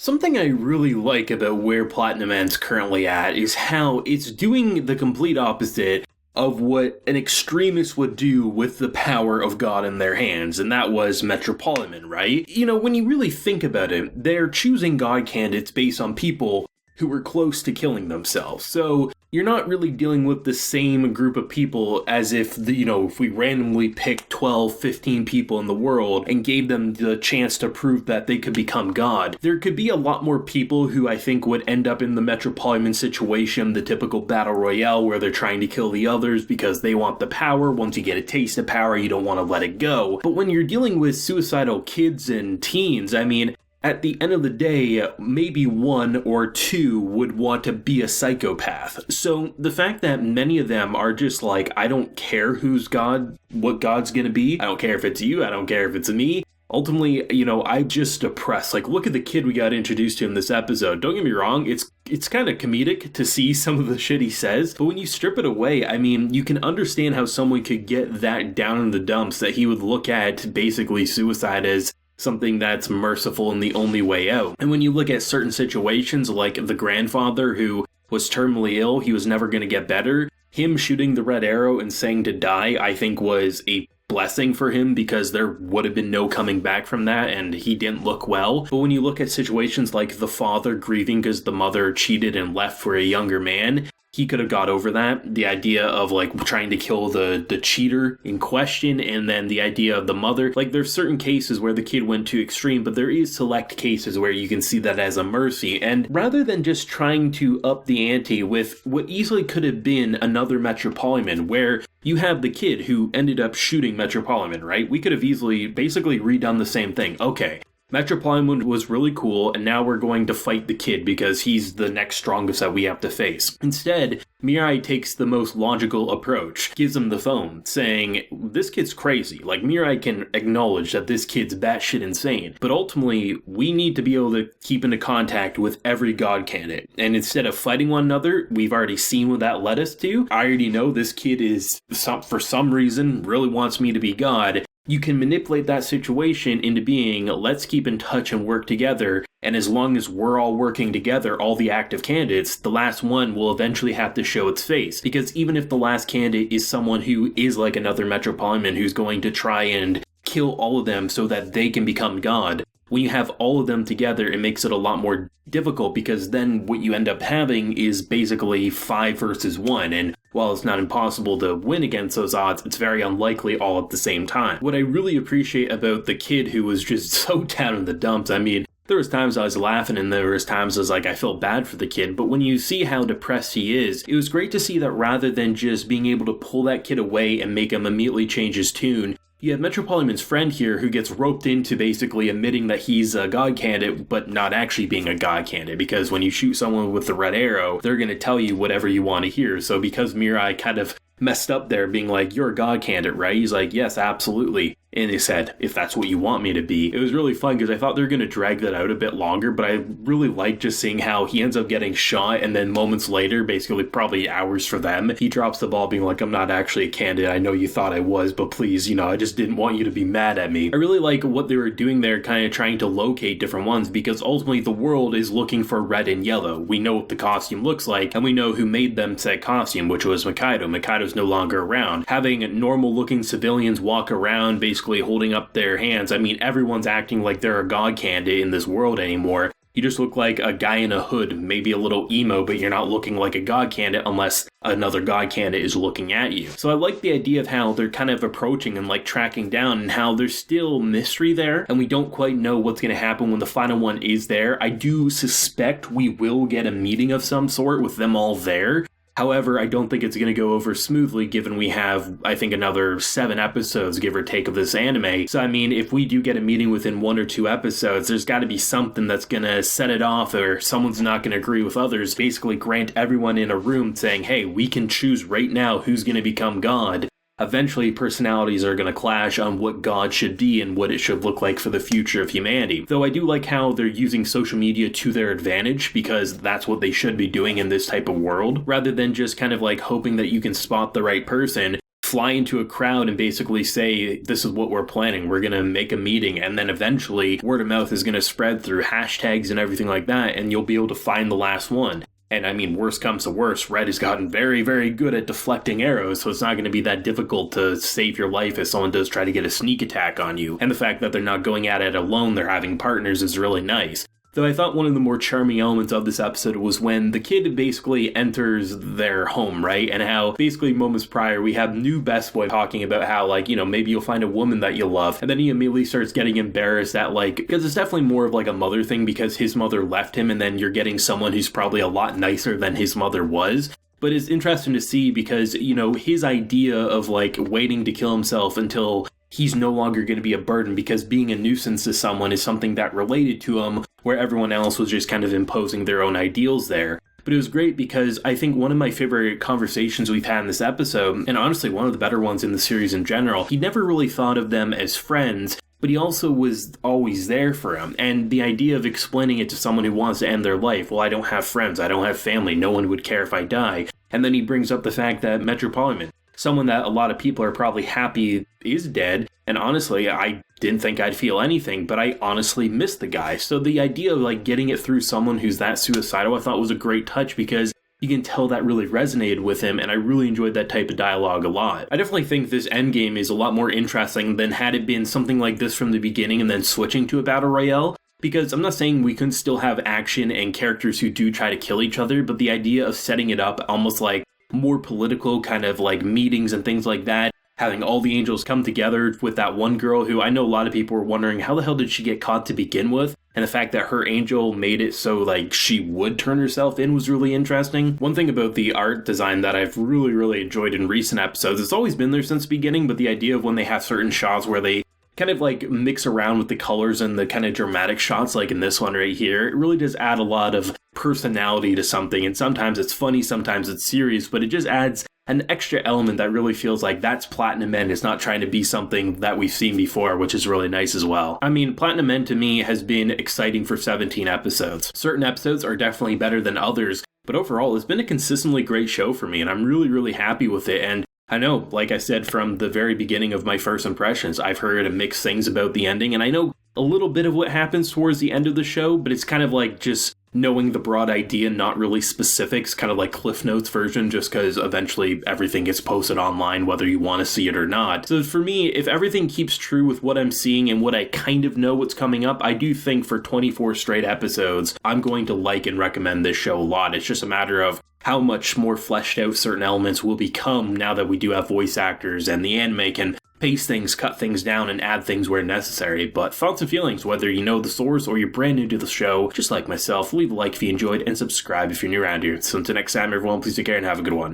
Something I really like about where Platinum End's currently at is how it's doing the complete opposite of what an extremist would do with the power of God in their hands, and that was Metropolitan, right? You know, when you really think about it, they're choosing God candidates based on people who were close to killing themselves. So you're not really dealing with the same group of people as if, if we randomly picked 12, 15 people in the world and gave them the chance to prove that they could become God. There could be a lot more people who I think would end up in the Metropolitan situation, the typical battle royale where they're trying to kill the others because they want the power. Once you get a taste of power, you don't want to let it go. But when you're dealing with suicidal kids and teens, I mean, at the end of the day, maybe one or two would want to be a psychopath. So the fact that many of them are just like, I don't care who's God, what God's gonna be. I don't care if it's you. I don't care if it's me. Ultimately, I'm just depressed. Like, look at the kid we got introduced to in this episode. Don't get me wrong, it's kind of comedic to see some of the shit he says, but when you strip it away, I mean, you can understand how someone could get that down in the dumps that he would look at basically suicide as something that's merciful and the only way out. And when you look at certain situations like the grandfather who was terminally ill, he was never going to get better, him shooting the red arrow and saying to die, I think was a blessing for him because there would have been no coming back from that and he didn't look well. But when you look at situations like the father grieving because the mother cheated and left for a younger man, he could have got over that. The idea of like trying to kill the cheater in question, and then the idea of the mother. Like, there's certain cases where the kid went too extreme, but there is select cases where you can see that as a mercy. And rather than just trying to up the ante with what easily could have been another Metropolitan, where you have the kid who ended up shooting Metropolitan, right? We could have easily basically redone the same thing. Okay, Metropolitan was really cool, and now we're going to fight the kid because he's the next strongest that we have to face. Instead, Mirai takes the most logical approach, gives him the phone, saying, this kid's crazy. Like, Mirai can acknowledge that this kid's batshit insane, but ultimately, we need to be able to keep into contact with every God candidate. And instead of fighting one another, we've already seen what that led us to. I already know this kid is, for some reason, really wants me to be God. You can manipulate that situation into being, let's keep in touch and work together, and as long as we're all working together, all the active candidates, the last one will eventually have to show its face. Because even if the last candidate is someone who is like another Metropolitan who's going to try and kill all of them so that they can become God, when you have all of them together, it makes it a lot more difficult because then what you end up having is basically 5 versus 1, and while it's not impossible to win against those odds, it's very unlikely all at the same time. What I really appreciate about the kid who was just so down in the dumps, I mean, there was times I was laughing and there was times I was like, I felt bad for the kid, but when you see how depressed he is, it was great to see that rather than just being able to pull that kid away and make him immediately change his tune, you have Metropolitan's friend here who gets roped into basically admitting that he's a God candidate, but not actually being a God candidate, because when you shoot someone with the red arrow, they're going to tell you whatever you want to hear. So because Mirai kind of messed up there being like, you're a God candidate, right? He's like, yes, absolutely. And he said, if that's what you want me to be. It was really fun because I thought they were going to drag that out a bit longer, but I really liked just seeing how he ends up getting shot and then moments later, basically probably hours for them, he drops the ball being like, I'm not actually a candidate. I know you thought I was, but please, I just didn't want you to be mad at me. I really like what they were doing there, kind of trying to locate different ones, because ultimately the world is looking for red and yellow. We know what the costume looks like, and we know who made them said costume, which was Mikado. Mikado's no longer around. Having normal looking civilians walk around basically holding up their hands. I mean, everyone's acting like they're a God candidate in this world anymore. You just look like a guy in a hood, maybe a little emo, but you're not looking like a God candidate unless another God candidate is looking at you. So I like the idea of how they're kind of approaching and like tracking down, and how there's still mystery there, and we don't quite know what's going to happen when the final one is there. I do suspect we will get a meeting of some sort with them all there. However, I don't think it's going to go over smoothly given we have, I think, another 7 episodes, give or take, of this anime. So, I mean, if we do get a meeting within 1 or 2 episodes, there's got to be something that's going to set it off, or someone's not going to agree with others, basically grant everyone in a room saying, hey, we can choose right now who's going to become God. Eventually, personalities are going to clash on what God should be and what it should look like for the future of humanity. Though I do like how they're using social media to their advantage, because that's what they should be doing in this type of world, rather than just kind of like hoping that you can spot the right person. fly into a crowd and basically say, this is what we're planning, we're gonna make a meeting, and then eventually word of mouth is gonna spread through hashtags and everything like that, and you'll be able to find the last one. And I mean, worst comes to worst, Red has gotten very, very good at deflecting arrows, so it's not going to be that difficult to save your life if someone does try to get a sneak attack on you. And the fact that they're not going at it alone, they're having partners, is really nice. Though I thought one of the more charming elements of this episode was when the kid basically enters their home, right? And how basically moments prior we have new best boy talking about how, like, you know, maybe you'll find a woman that you love. And then he immediately starts getting embarrassed that, like, because it's definitely more of like a mother thing because his mother left him, and then you're getting someone who's probably a lot nicer than his mother was. But it's interesting to see because, you know, his idea of like waiting to kill himself until he's no longer going to be a burden because being a nuisance to someone is something that related to him, where everyone else was just kind of imposing their own ideals there. But it was great because I think one of my favorite conversations we've had in this episode, and honestly one of the better ones in the series in general, he never really thought of them as friends, but he also was always there for him. And the idea of explaining it to someone who wants to end their life, well, I don't have friends, I don't have family, no one would care if I die. And then he brings up the fact that Metropolitan, someone that a lot of people are probably happy is dead, and honestly, I didn't think I'd feel anything, but I honestly miss the guy. So the idea of like getting it through someone who's that suicidal I thought was a great touch because you can tell that really resonated with him, and I really enjoyed that type of dialogue a lot. I definitely think this endgame is a lot more interesting than had it been something like this from the beginning and then switching to a battle royale. Because I'm not saying we couldn't still have action and characters who do try to kill each other, but the idea of setting it up almost like more political kind of like meetings and things like that, having all the angels come together with that one girl who I know a lot of people were wondering how the hell did she get caught to begin with, and the fact that her angel made it so like she would turn herself in was really interesting. One thing about the art design that I've really enjoyed in recent episodes, it's always been there since the beginning, but the idea of when they have certain shots where they kind of like mix around with the colors and the kind of dramatic shots like in this one right here, it really does add a lot of personality to something, and sometimes it's funny, sometimes it's serious, but it just adds an extra element that really feels like that's Platinum Men. It's not trying to be something that we've seen before, which is really nice as well. I mean, Platinum Men to me has been exciting for 17 episodes. Certain episodes are definitely better than others, but overall it's been a consistently great show for me, and I'm really happy with it. And I know, like I said from the very beginning of my first impressions, I've heard mixed things about the ending, and I know a little bit of what happens towards the end of the show, but it's kind of like just knowing the broad idea, not really specifics, kind of like Cliff Notes version, just because eventually everything gets posted online, whether you want to see it or not. So for me, if everything keeps true with what I'm seeing and what I kind of know what's coming up, I do think for 24 straight episodes, I'm going to like and recommend this show a lot. It's just a matter of how much more fleshed out certain elements will become now that we do have voice actors and the anime can pace things, cut things down, and add things where necessary. But thoughts and feelings, whether you know the source or you're brand new to the show, just like myself, leave a like if you enjoyed and subscribe if you're new around here. So until next time, everyone, please take care and have a good one.